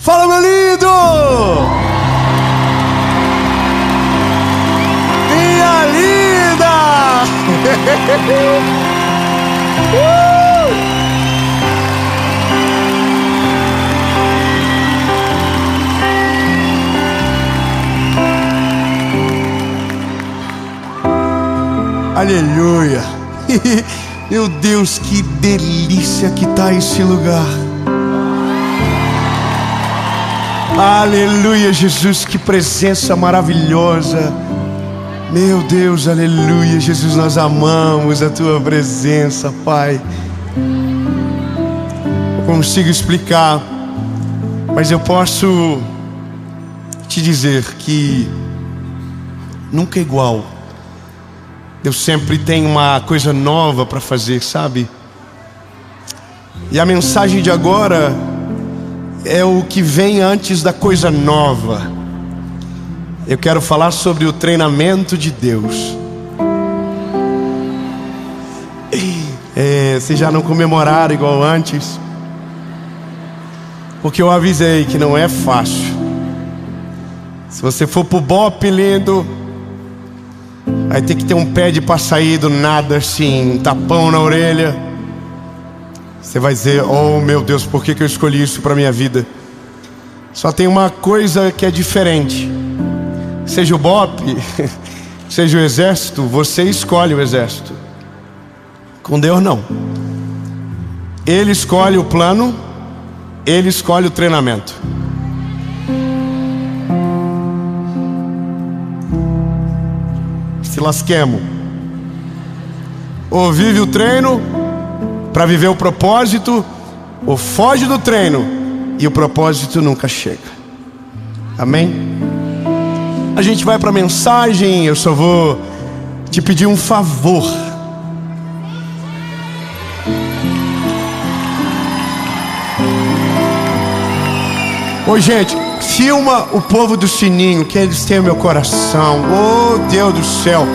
Fala, meu lindo! Minha linda! Aleluia! Meu Deus, que delícia que está esse lugar! Aleluia, Jesus, que presença maravilhosa! Meu Deus, aleluia, Jesus, nós amamos a Tua presença, Pai. Não consigo explicar, mas eu posso te dizer que nunca é igual. Deus sempre tem uma coisa nova para fazer, sabe? E a mensagem de agora é o que vem antes da coisa nova. Eu quero falar sobre o treinamento de Deus. Vocês já não comemoraram igual antes? Porque eu avisei que não é fácil. Se você for pro Bop, lindo, vai ter que ter um pé de pra sair do nada assim, um tapão na orelha. Você vai dizer: oh meu Deus, por que eu escolhi isso pra minha vida? Só tem uma coisa que é diferente. Seja o Bop, seja o exército, você escolhe o exército. Com Deus não. Ele escolhe o plano, Ele escolhe o treinamento. Se lasquemos. Ou vive o treino para viver o propósito, ou foge do treino e o propósito nunca chega. Amém? A gente vai para a mensagem. Eu só vou te pedir um favor. Ô gente, filma o povo do sininho, que eles têm o meu coração. Oh Deus do céu.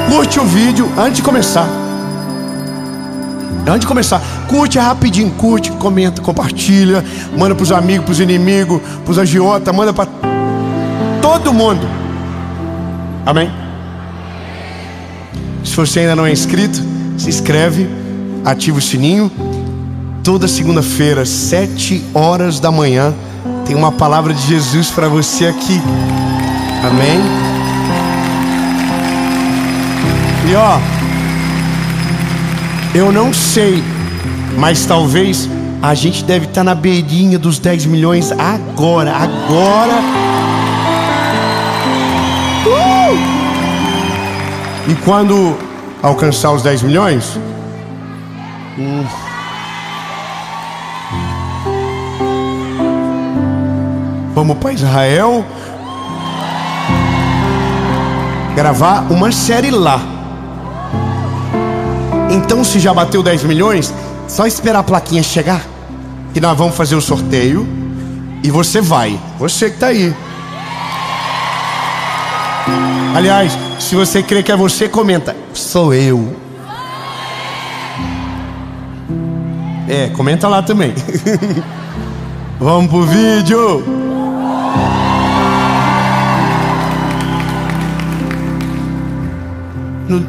Curte o vídeo antes de começar. Antes de começar, curte rapidinho, curte, comenta, compartilha, manda pros amigos, pros inimigos, pros agiotas, manda pra todo mundo. Amém? Se você ainda não é inscrito, se inscreve, ativa o sininho. Toda segunda-feira, 7 horas da manhã, tem uma palavra de Jesus para você aqui. Amém? E eu não sei, mas talvez a gente deve estar na beirinha dos 10 milhões agora. E quando alcançar os 10 milhões, vamos para Israel gravar uma série lá. Então, se já bateu 10 milhões, só esperar a plaquinha chegar, que nós vamos fazer o sorteio. E você vai, você que tá aí. Aliás, se você crê que é você, comenta: sou eu. Comenta lá também. Vamos pro vídeo.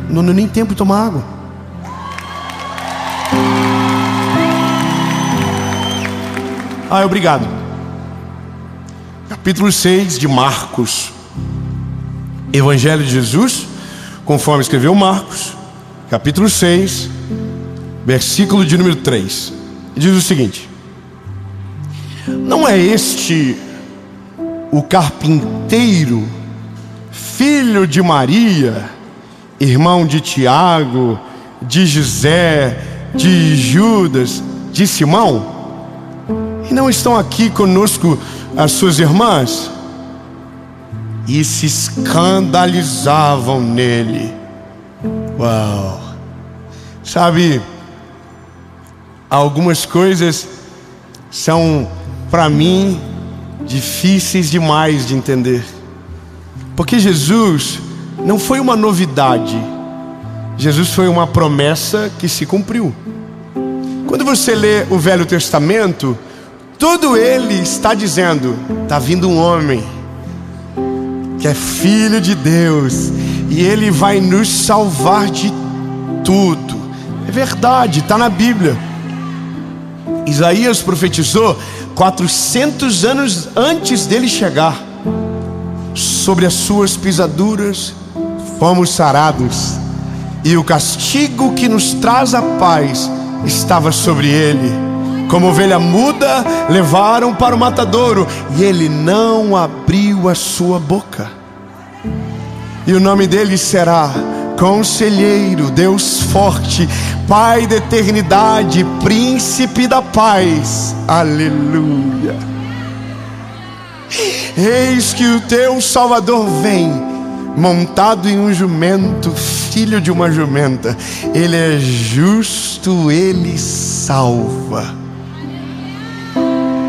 Não deu nem tempo de tomar água. Obrigado. Capítulo 6 de Marcos. Evangelho de Jesus, conforme escreveu Marcos, capítulo 6, versículo de número 3. Diz o seguinte: não é este o carpinteiro, filho de Maria, irmão de Tiago, de José, de Judas, de Simão? E não estão aqui conosco as suas irmãs? E se escandalizavam nele. Uau! Sabe, algumas coisas são, para mim, difíceis demais de entender. Porque Jesus não foi uma novidade. Jesus foi uma promessa que se cumpriu. Quando você lê o Velho Testamento, Tudo ele está dizendo: está vindo um homem que é filho de Deus, e ele vai nos salvar de tudo. É verdade, está na Bíblia. Isaías profetizou 400 anos antes dele chegar: sobre as suas pisaduras fomos sarados, e o castigo que nos traz a paz estava sobre ele. Como ovelha muda levaram para o matadouro, e ele não abriu a sua boca. E o nome dele será Conselheiro, Deus forte, Pai da eternidade, Príncipe da paz. Aleluia. Eis que o teu Salvador vem, montado em um jumento, filho de uma jumenta. Ele é justo, ele salva.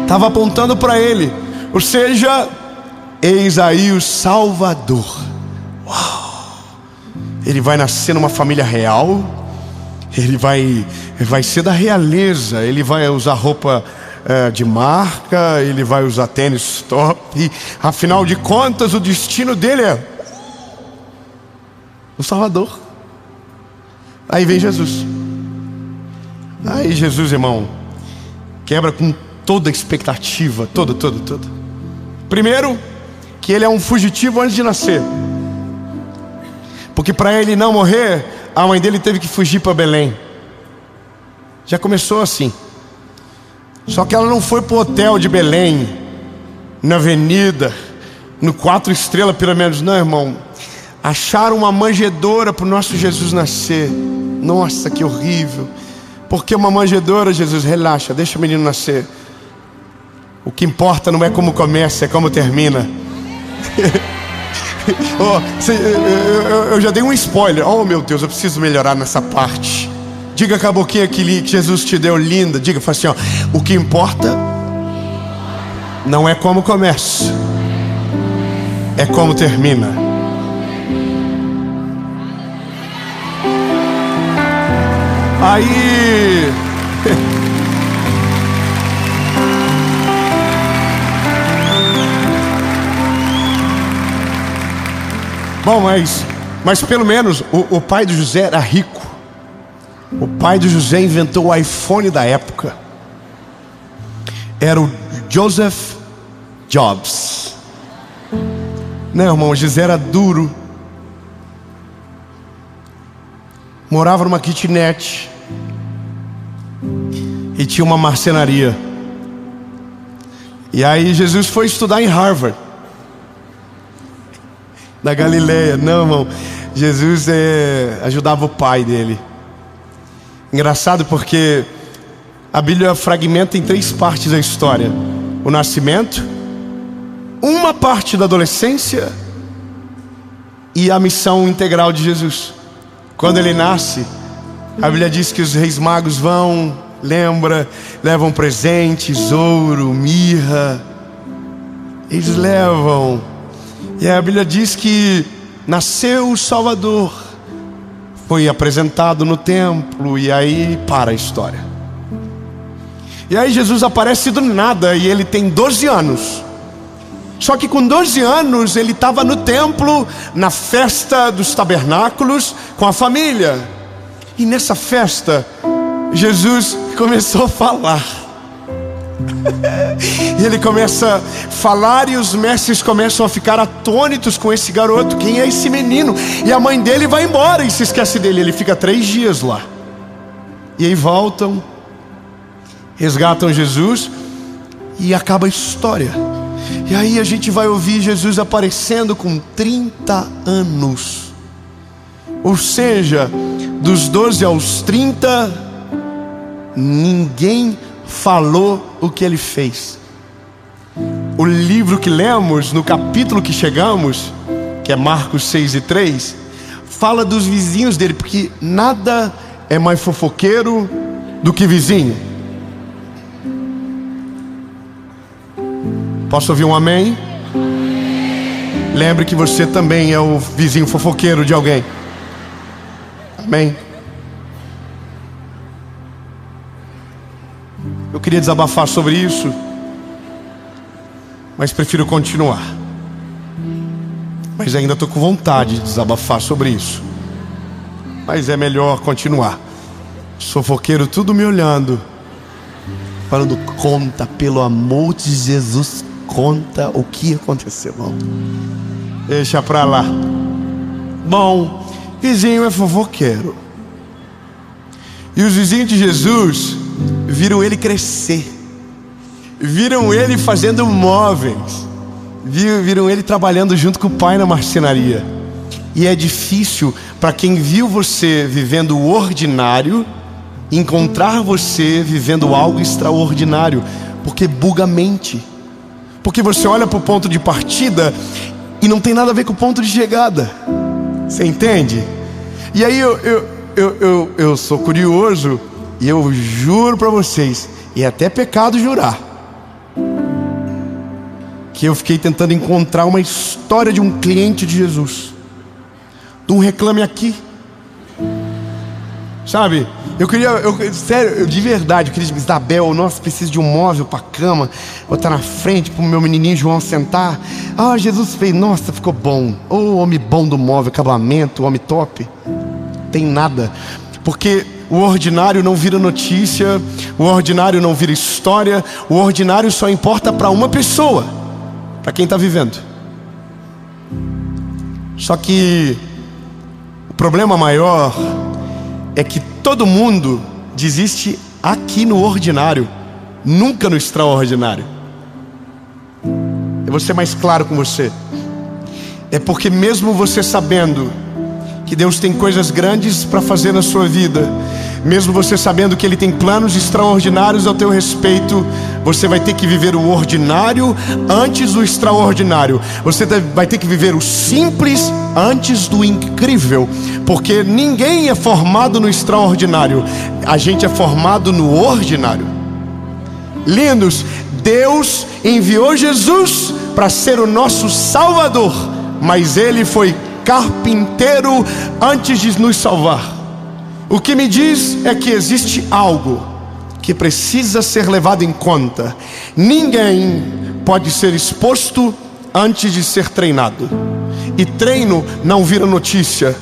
Estava apontando para ele, ou seja, eis aí o Salvador. Uau! Ele vai nascer numa família real, ele vai ser da realeza, ele vai usar roupa de marca, ele vai usar tênis top. Afinal de contas, o destino dele é o Salvador. Aí vem Jesus. Aí Jesus, irmão, quebra com toda a expectativa, toda. Primeiro, que ele é um fugitivo antes de nascer, porque para ele não morrer, a mãe dele teve que fugir para Belém. Já começou assim. Só que ela não foi para o hotel de Belém, na avenida, no 4 estrelas pelo menos. Não, irmão. Acharam uma manjedoura para o nosso Jesus nascer. Nossa, que horrível. Por que uma manjedoura, Jesus? Relaxa, deixa o menino nascer. O que importa não é como começa, é como termina. Eu já dei um spoiler. Oh meu Deus, eu preciso melhorar nessa parte. Diga com a boquinha que Jesus te deu linda. Diga, fala assim, ó: o que importa não é como começa, é como termina. Aí bom, mas pelo menos o pai do José era rico. O pai do José inventou o iPhone da época. Era o Joseph Jobs. Não, irmão, José era duro. Morava numa kitnet e tinha uma marcenaria. E aí Jesus foi estudar em Harvard, da Galileia. Não, irmão, Jesus ajudava o pai dele. Engraçado porque a Bíblia fragmenta em 3 partes a história: o nascimento, uma parte da adolescência e a missão integral de Jesus. Quando ele nasce, a Bíblia diz que os reis magos vão, levam presentes, ouro, mirra. Eles levam. E a Bíblia diz que nasceu o Salvador, foi apresentado no templo, e aí para a história. E aí Jesus aparece do nada, e ele tem 12 anos. Só que com 12 anos ele estava no templo, na festa dos tabernáculos, com a família. E nessa festa, Jesus começou a falar. E ele começa a falar, e os mestres começam a ficar atônitos com esse garoto. Quem é esse menino? E a mãe dele vai embora e se esquece dele. Ele fica 3 dias lá. E aí voltam, resgatam Jesus, e acaba a história. E aí a gente vai ouvir Jesus aparecendo com 30 anos. Ou seja, dos 12 aos 30, ninguém falou o que ele fez. O livro que lemos, no capítulo que chegamos, que é Marcos 6:3, fala dos vizinhos dele, porque nada é mais fofoqueiro do que vizinho. Posso ouvir um amém? Lembre que você também é o vizinho fofoqueiro de alguém. Amém? Eu queria desabafar sobre isso. mas prefiro continuar. Mas ainda estou com vontade de desabafar sobre isso. Mas é melhor continuar. Fofoqueiro tudo me olhando, falando: conta, pelo amor de Jesus, conta o que aconteceu, irmão. Deixa pra lá. Bom, vizinho é fofoqueiro. E os vizinhos de Jesus viram ele crescer, viram ele fazendo móveis, viram ele trabalhando junto com o pai na marcenaria. E é difícil para quem viu você vivendo o ordinário encontrar você vivendo algo extraordinário, porque buga a mente, porque você olha para o ponto de partida e não tem nada a ver com o ponto de chegada. Você entende? E aí eu sou curioso e eu juro para vocês, e é até pecado jurar, que eu fiquei tentando encontrar uma história de um cliente de Jesus, de um Reclame Aqui, sabe? Sério, de verdade, eu queria dizer: Isabel, nossa, preciso de um móvel para cama, botar na frente para o meu menininho João sentar. Ah, Jesus fez, nossa, ficou bom. Oh, homem bom do móvel, acabamento, homem top. Tem nada, porque o ordinário não vira notícia, o ordinário não vira história, o ordinário só importa para uma pessoa, para quem está vivendo. Só que o problema maior é que todo mundo desiste aqui no ordinário, nunca no extraordinário. Eu vou ser mais claro com você. É porque mesmo você sabendo que Deus tem coisas grandes para fazer na sua vida, mesmo você sabendo que Ele tem planos extraordinários ao teu respeito, você vai ter que viver o ordinário antes do extraordinário. Você vai ter que viver o simples antes do incrível, porque ninguém é formado no extraordinário, a gente é formado no ordinário. Lindos, Deus enviou Jesus para ser o nosso Salvador, mas Ele foi carpinteiro antes de nos salvar. O que me diz é que existe algo que precisa ser levado em conta. Ninguém pode ser exposto antes de ser treinado. E treino não vira notícia.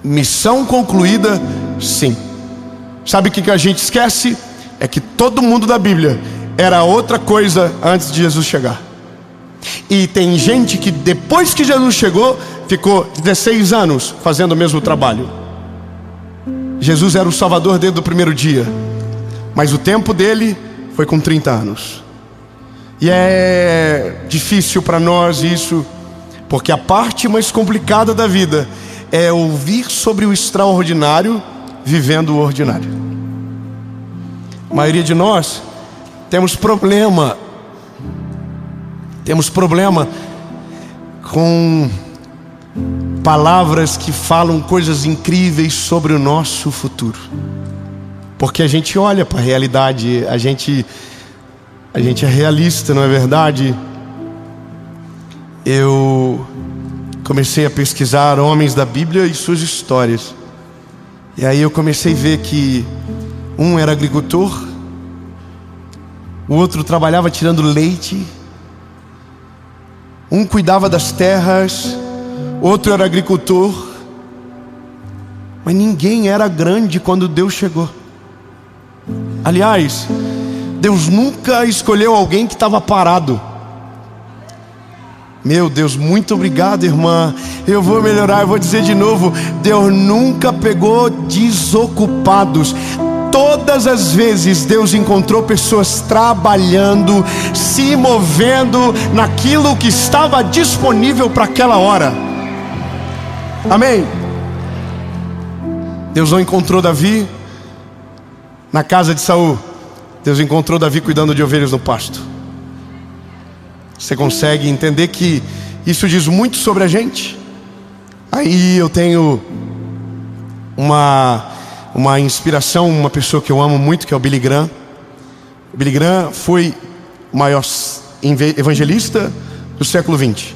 Missão concluída, sim. Sabe o que a gente esquece? É que todo mundo da Bíblia era outra coisa antes de Jesus chegar. E tem gente que depois que Jesus chegou, ficou 16 anos fazendo o mesmo trabalho. Jesus era o Salvador desde o primeiro dia, mas o tempo dele foi com 30 anos. E é difícil para nós isso, porque a parte mais complicada da vida é ouvir sobre o extraordinário vivendo o ordinário. A maioria de nós temos problema com palavras que falam coisas incríveis sobre o nosso futuro, porque a gente olha para a realidade, a gente é realista, não é verdade? Eu comecei a pesquisar homens da Bíblia e suas histórias, e aí eu comecei a ver que um era agricultor, o outro trabalhava tirando leite, um cuidava das terras, outro era agricultor, mas ninguém era grande quando Deus chegou. Aliás, Deus nunca escolheu alguém que estava parado. Meu Deus, muito obrigado, irmã. Eu vou melhorar, eu vou dizer de novo: Deus nunca pegou desocupados. Todas as vezes Deus encontrou pessoas trabalhando, se movendo naquilo que estava disponível para aquela hora. Amém? Deus não encontrou Davi na casa de Saul, Deus encontrou Davi cuidando de ovelhas no pasto. Você consegue entender que isso diz muito sobre a gente? Aí eu tenho uma inspiração, uma pessoa que eu amo muito, que é o Billy Graham. O Billy Graham foi o maior evangelista do século XX.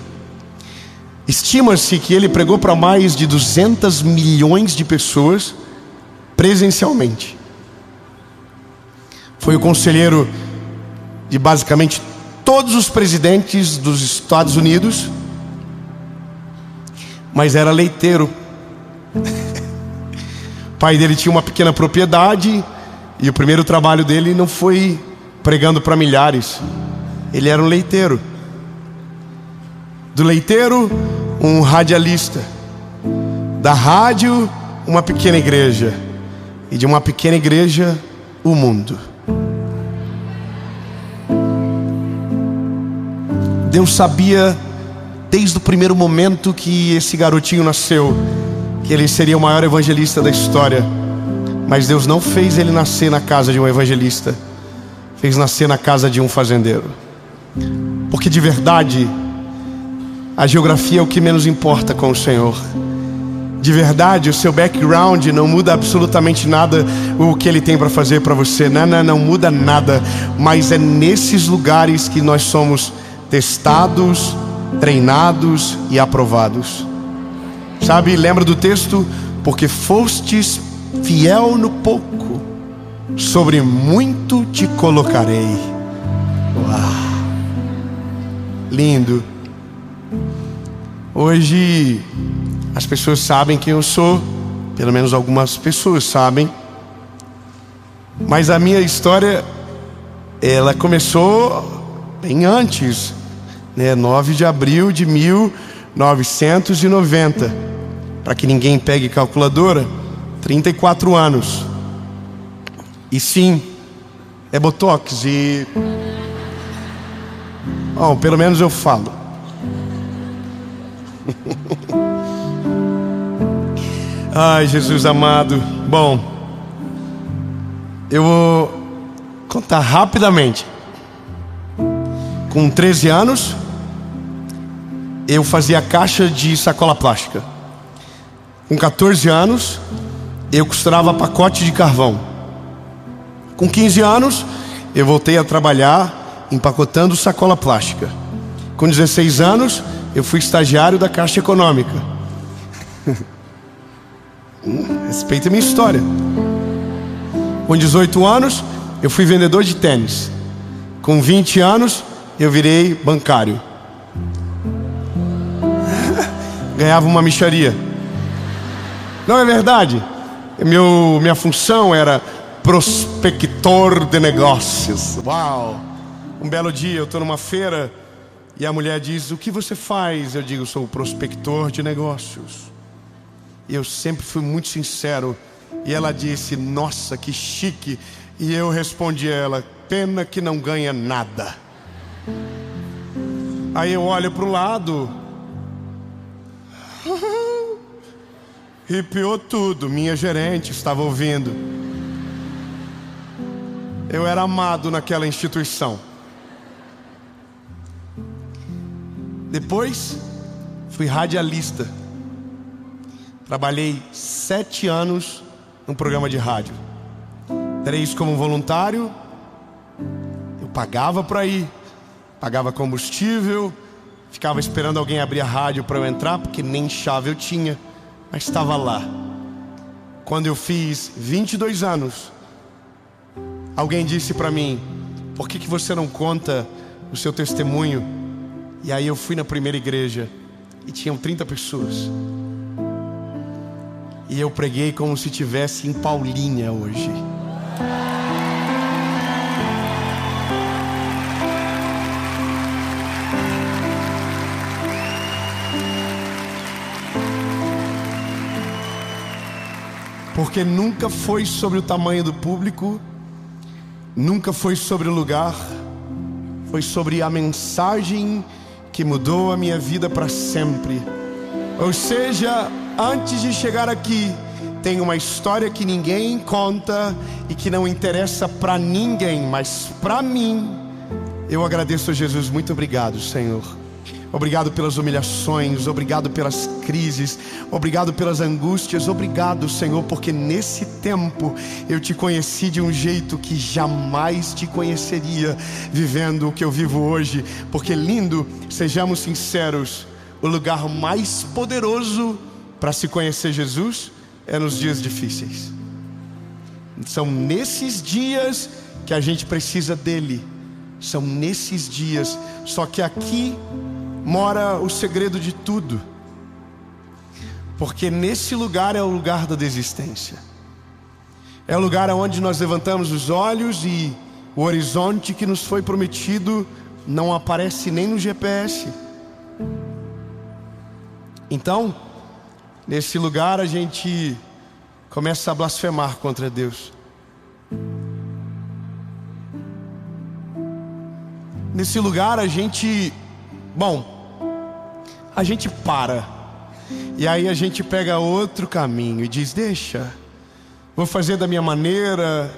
Estima-se que ele pregou para mais de 200 milhões de pessoas presencialmente. Foi o conselheiro de basicamente todos os presidentes dos Estados Unidos, mas era leiteiro. O pai dele tinha uma pequena propriedade e o primeiro trabalho dele não foi pregando para milhares. Ele era um leiteiro. Do leiteiro, um radialista. Da rádio, uma pequena igreja. E de uma pequena igreja, o mundo. Deus sabia, desde o primeiro momento que esse garotinho nasceu, que ele seria o maior evangelista da história. Mas Deus não fez ele nascer na casa de um evangelista, fez nascer na casa de um fazendeiro. Porque de verdade, a geografia é o que menos importa com o Senhor. De verdade, o seu background não muda absolutamente nada o que Ele tem para fazer para você. Não muda nada. Mas é nesses lugares que nós somos testados, treinados e aprovados. Sabe, lembra do texto? Porque fostes fiel no pouco, sobre muito te colocarei. Uau! Lindo. Hoje as pessoas sabem quem eu sou, pelo menos algumas pessoas sabem. Mas a minha história, ela começou bem antes, né? 9 de abril de 1990. Para que ninguém pegue calculadora, 34 anos. E sim, é botox e... Bom, pelo menos eu falo. Ai, Jesus amado. Bom, eu vou contar rapidamente. Com 13 anos, eu fazia caixa de sacola plástica. Com 14 anos, eu costurava pacote de carvão. Com 15 anos, eu voltei a trabalhar empacotando sacola plástica. Com 16 anos, eu fui estagiário da Caixa Econômica. Respeita a minha história. Com 18 anos, eu fui vendedor de tênis. Com 20 anos, eu virei bancário. Ganhava uma mixaria. Não é verdade? Minha função era prospector de negócios. Uau! Um belo dia eu estou numa feira e a mulher diz: o que você faz? Eu digo: sou prospector de negócios. E eu sempre fui muito sincero. E ela disse: nossa, que chique. E eu respondi a ela: pena que não ganha nada. Aí eu olho para o lado. Arrepiou tudo. Minha gerente estava ouvindo. Eu era amado naquela instituição. Depois fui radialista. Trabalhei 7 anos num programa de rádio. 3 como voluntário. Eu pagava para ir, pagava combustível, ficava esperando alguém abrir a rádio para eu entrar, porque nem chave eu tinha, mas estava lá. Quando eu fiz 22 anos, alguém disse para mim: por que você não conta o seu testemunho? E aí eu fui na primeira igreja e tinham 30 pessoas. E eu preguei como se estivesse em Paulínia hoje. Porque nunca foi sobre o tamanho do público, nunca foi sobre o lugar, foi sobre a mensagem que mudou a minha vida para sempre. Ou seja, antes de chegar aqui, tem uma história que ninguém conta e que não interessa para ninguém, mas para mim. Eu agradeço a Jesus. Muito obrigado, Senhor. Obrigado pelas humilhações, obrigado pelas crises, obrigado pelas angústias, obrigado, Senhor, porque nesse tempo eu te conheci de um jeito que jamais te conheceria vivendo o que eu vivo hoje. Porque lindo, sejamos sinceros, o lugar mais poderoso para se conhecer Jesus é nos dias difíceis. São nesses dias que a gente precisa dele São nesses dias. Só que aqui mora o segredo de tudo. Porque nesse lugar é o lugar da desistência. É o lugar onde nós levantamos os olhos e o horizonte que nos foi prometido não aparece nem no GPS. Então, nesse lugar a gente começa a blasfemar contra Deus. Nesse lugar a gente para. E aí a gente pega outro caminho e diz: deixa, vou fazer da minha maneira,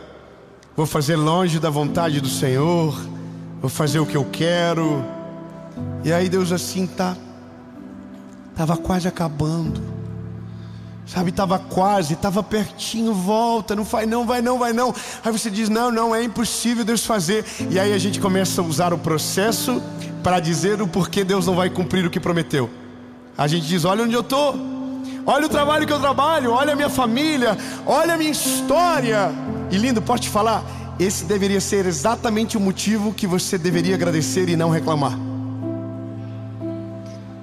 vou fazer longe da vontade do Senhor, vou fazer o que eu quero. E aí Deus assim estava quase acabando, sabe, estava pertinho, volta, não vai não. Aí você diz: não, é impossível Deus fazer. E aí a gente começa a usar o processo para dizer o porquê Deus não vai cumprir o que prometeu. A gente diz: olha onde eu estou, olha o trabalho que eu trabalho, olha a minha família, olha a minha história. E lindo, posso te falar, esse deveria ser exatamente o motivo que você deveria agradecer e não reclamar.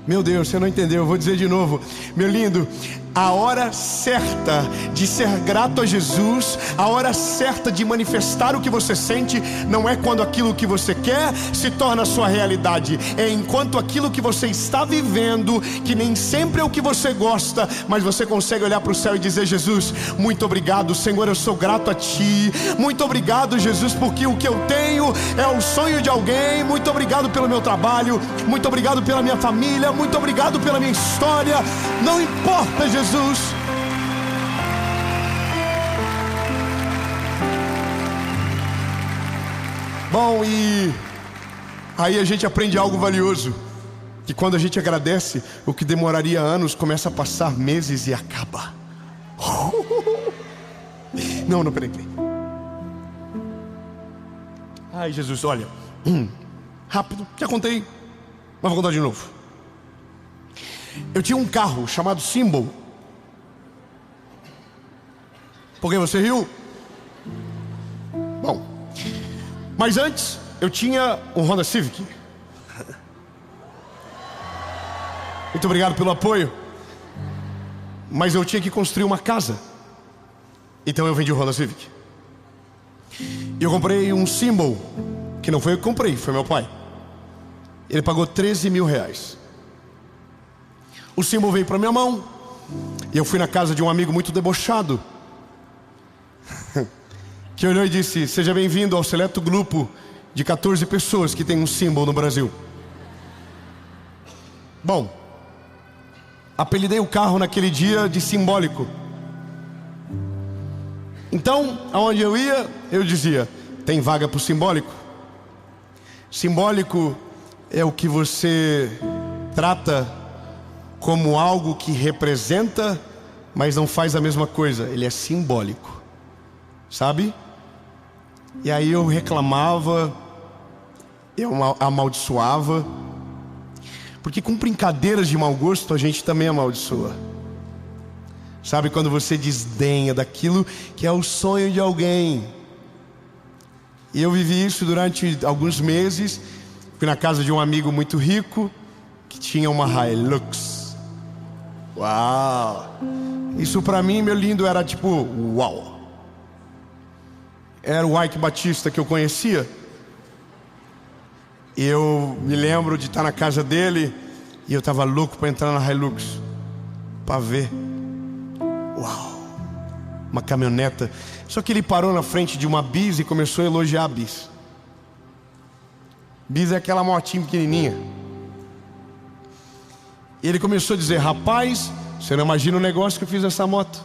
Meu Deus, você não entendeu, eu vou dizer de novo. Meu lindo, a hora certa de ser grato a Jesus, a hora certa de manifestar o que você sente, não é quando aquilo que você quer se torna a sua realidade. É enquanto aquilo que você está vivendo, que nem sempre é o que você gosta, mas você consegue olhar para o céu e dizer: Jesus, muito obrigado, Senhor, eu sou grato a Ti. Muito obrigado, Jesus, porque o que eu tenho é o sonho de alguém. Muito obrigado pelo meu trabalho, muito obrigado pela minha família, muito obrigado pela minha história. Não importa, Jesus. Bom, e aí a gente aprende algo valioso, que quando a gente agradece, o que demoraria anos começa a passar meses e acaba. Não, peraí. Ai, Jesus, olha, rápido, já contei, mas vou contar de novo. Eu tinha um carro chamado Symbol. Por que você riu? Bom, mas antes eu tinha um Honda Civic. Muito obrigado pelo apoio. Mas eu tinha que construir uma casa, então eu vendi o Honda Civic. E eu comprei um Symbol, que não foi eu que comprei, foi meu pai. Ele pagou 13 mil reais. O Symbol veio para minha mão e eu fui na casa de um amigo muito debochado, que olhou e disse: seja bem-vindo ao seleto grupo de 14 pessoas que tem um Symbol no Brasil. Bom, apelidei o carro naquele dia de Simbólico. Então, aonde eu ia, eu dizia: tem vaga para o Simbólico? Simbólico é o que você trata como algo que representa, mas não faz a mesma coisa. Ele é simbólico, sabe? E aí eu reclamava, eu amaldiçoava, porque com brincadeiras de mau gosto a gente também amaldiçoa. Sabe, quando você desdenha daquilo que é o sonho de alguém. E eu vivi isso durante alguns meses. Fui na casa de um amigo muito rico que tinha uma Hilux. Uau! Isso pra mim, meu lindo, era tipo, uau! Era o Ike Batista que eu conhecia. E eu me lembro de estar na casa dele e eu tava louco para entrar na Hilux, para ver. Uau! Uma caminhoneta. Só que ele parou na frente de uma Bis e começou a elogiar a Bis. Bis é aquela motinha pequenininha. E ele começou a dizer: rapaz, você não imagina o negócio que eu fiz nessa moto.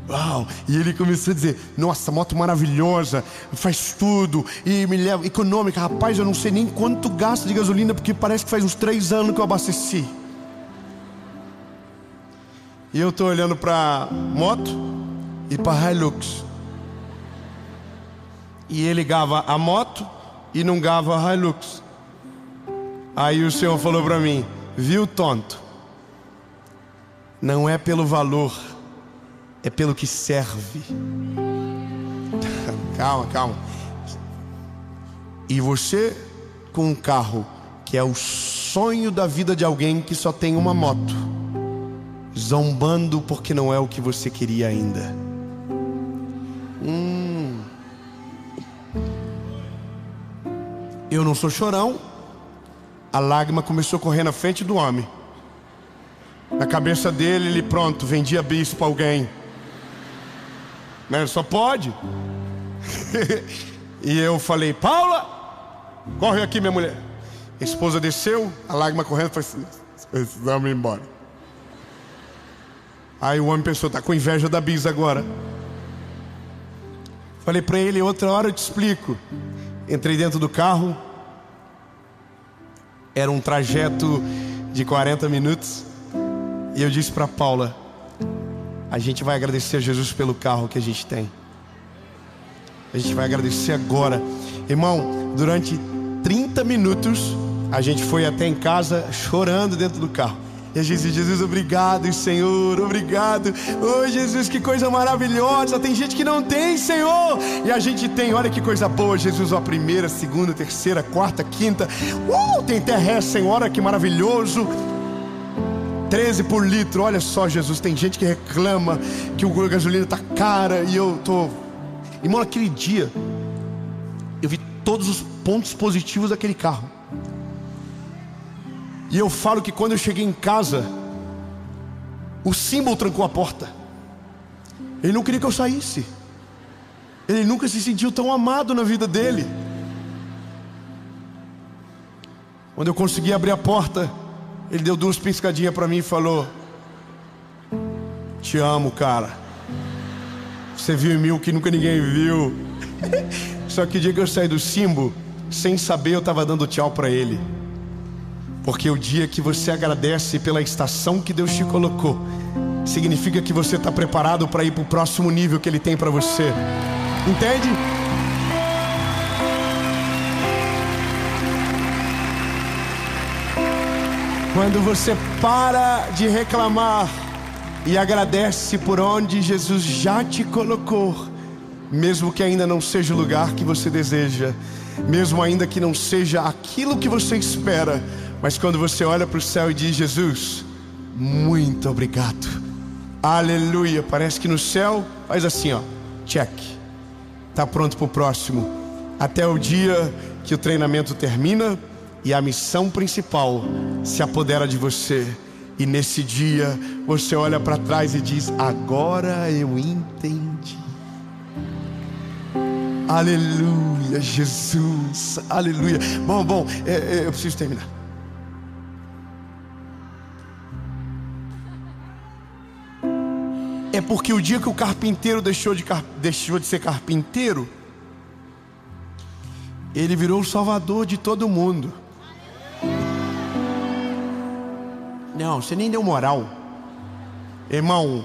Uau! E ele começou a dizer: nossa, moto maravilhosa, faz tudo e me leva, econômica. Rapaz, eu não sei nem quanto gasta de gasolina, porque parece que faz uns 3 anos que eu abasteci. E eu tô olhando pra moto e pra Hilux. E ele gava a moto e não gava a Hilux. Aí o Senhor falou pra mim: viu, tonto? Não é pelo valor, é pelo que serve. Calma. E você com um carro que é o sonho da vida de alguém que só tem uma moto, zombando porque não é o que você queria ainda. Eu não sou chorão. A lágrima começou a correr na frente do homem. Na cabeça dele, ele pronto, vendia bis para alguém. Mas só pode. E eu falei: Paula, corre aqui, minha mulher. A esposa desceu, a lágrima correndo, falei assim: vamos embora. Aí o homem pensou: tá com inveja da bis agora. Falei para ele: outra hora eu te explico. Entrei dentro do carro. Era um trajeto de 40 minutos. E eu disse para Paula: a gente vai agradecer a Jesus pelo carro que a gente tem. A gente vai agradecer agora. Irmão, durante 30 minutos a gente foi até em casa chorando dentro do carro. E a gente disse: Jesus, obrigado, Senhor, obrigado. Oh, Jesus, que coisa maravilhosa. Tem gente que não tem, Senhor. E a gente tem, olha que coisa boa, Jesus. Ó, primeira, segunda, terceira, quarta, quinta. Tem terra, Senhor, olha que maravilhoso. 13 por litro, olha só, Jesus. Tem gente que reclama que a gasolina tá cara. E eu tô... Irmão, naquele dia eu vi todos os pontos positivos daquele carro. E eu falo que quando eu cheguei em casa, o símbolo trancou a porta. Ele não queria que eu saísse. Ele nunca se sentiu tão amado na vida dele. Quando eu consegui abrir a porta, ele deu 2 piscadinhas para mim e falou: te amo, cara. Você viu em mim o que nunca ninguém viu. Só que o dia que eu saí do símbolo, sem saber, eu estava dando tchau para ele. Porque o dia que você agradece pela estação que Deus te colocou, significa que você está preparado para ir para o próximo nível que Ele tem para você. Entende? Quando você para de reclamar e agradece por onde Jesus já te colocou, mesmo que ainda não seja o lugar que você deseja, mesmo ainda que não seja aquilo que você espera, mas quando você olha para o céu e diz: Jesus, muito obrigado, aleluia. Parece que no céu faz assim, ó, check. Tá pronto para o próximo. Até o dia que o treinamento termina e a missão principal se apodera de você. E nesse dia você olha para trás e diz: agora eu entendi. Aleluia, Jesus, aleluia. Bom, eu preciso terminar. É porque o dia que o carpinteiro deixou de ser carpinteiro, ele virou o salvador de todo mundo. Não, você nem deu moral. Irmão,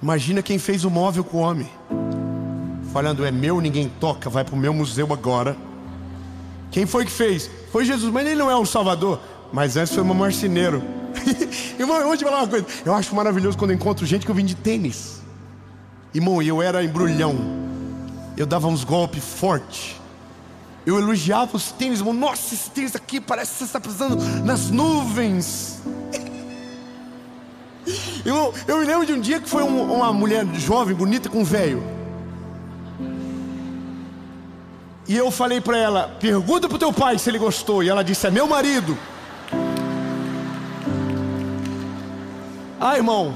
imagina quem fez o móvel com o homem, falando: é meu, ninguém toca, vai para o meu museu agora. Quem foi que fez? Foi Jesus, mas ele não é o salvador. Mas antes foi um marceneiro. Irmão, eu vou te falar uma coisa. Eu acho maravilhoso quando eu encontro gente que eu vim de tênis. Irmão, eu era embrulhão. Eu dava uns golpes fortes. Eu elogiava os tênis, irmão. Nossa, esse tênis aqui parece que você está pisando nas nuvens. Irmão, eu me lembro de um dia que foi uma mulher jovem, bonita, com um velho. E eu falei para ela: pergunta pro teu pai se ele gostou. E ela disse: é meu marido. Ah, irmão,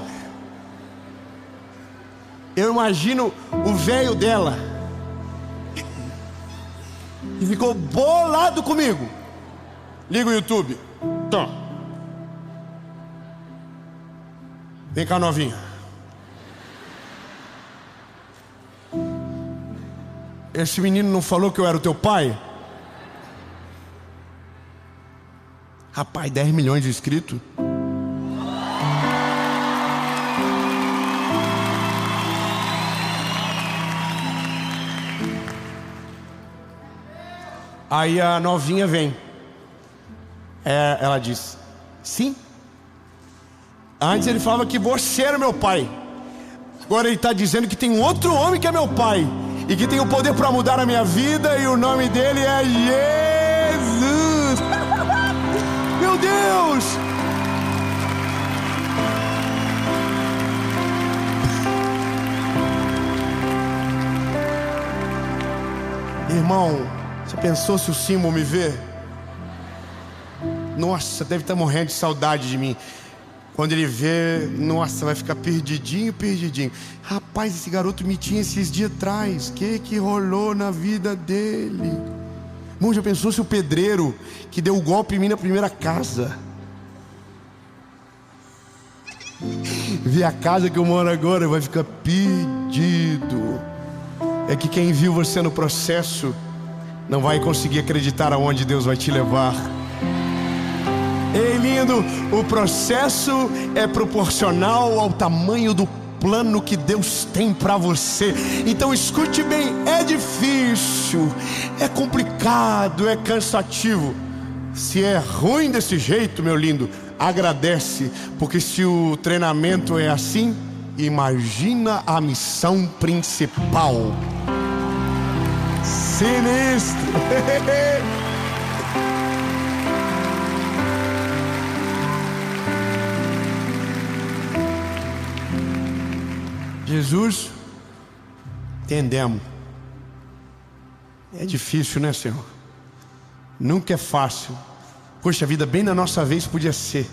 eu imagino o velho dela, e ficou bolado comigo. Liga o YouTube. Então, vem cá, novinha. Esse menino não falou que eu era o teu pai? Rapaz, 10 milhões de inscritos. Aí a novinha vem. Ela disse: sim. Antes ele falava que você era meu pai. Agora ele está dizendo que tem um outro homem que é meu pai. e que tem o poder para mudar a minha vida, e o nome dele é Jesus. Meu Deus! Irmão, você pensou se o Simon me vê? Nossa, deve estar morrendo de saudade de mim. Quando ele vê, nossa, vai ficar perdidinho. Rapaz, esse garoto me tinha esses dias atrás. Que rolou na vida dele? Irmão, já pensou se o pedreiro que deu o golpe em mim na primeira casa vê a casa que eu moro agora, vai ficar perdido. É que quem viu você no processo não vai conseguir acreditar aonde Deus vai te levar. Ei, lindo, o processo é proporcional ao tamanho do plano que Deus tem para você. Então escute bem, é difícil, é complicado, é cansativo. Se é ruim desse jeito, meu lindo, agradece, porque se o treinamento é assim, imagina a missão principal. Sinistro. Jesus, entendemos. É difícil, né, Senhor? Nunca é fácil. Poxa, a vida bem na nossa vez podia ser,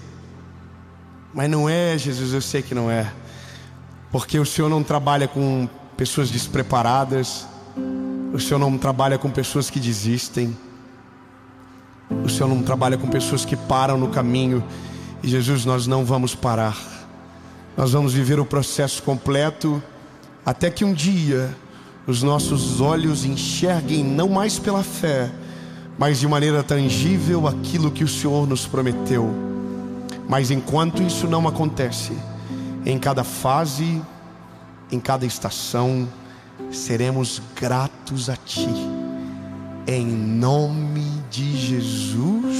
mas não é, Jesus, eu sei que não é. Porque o Senhor não trabalha com pessoas despreparadas. O Senhor não trabalha com pessoas que desistem. O Senhor não trabalha com pessoas que param no caminho. E Jesus, nós não vamos parar. Nós vamos viver o processo completo, até que um dia os nossos olhos enxerguem não mais pela fé, mas de maneira tangível aquilo que o Senhor nos prometeu. Mas enquanto isso não acontece, em cada fase, em cada estação, seremos gratos a Ti. Em nome de Jesus.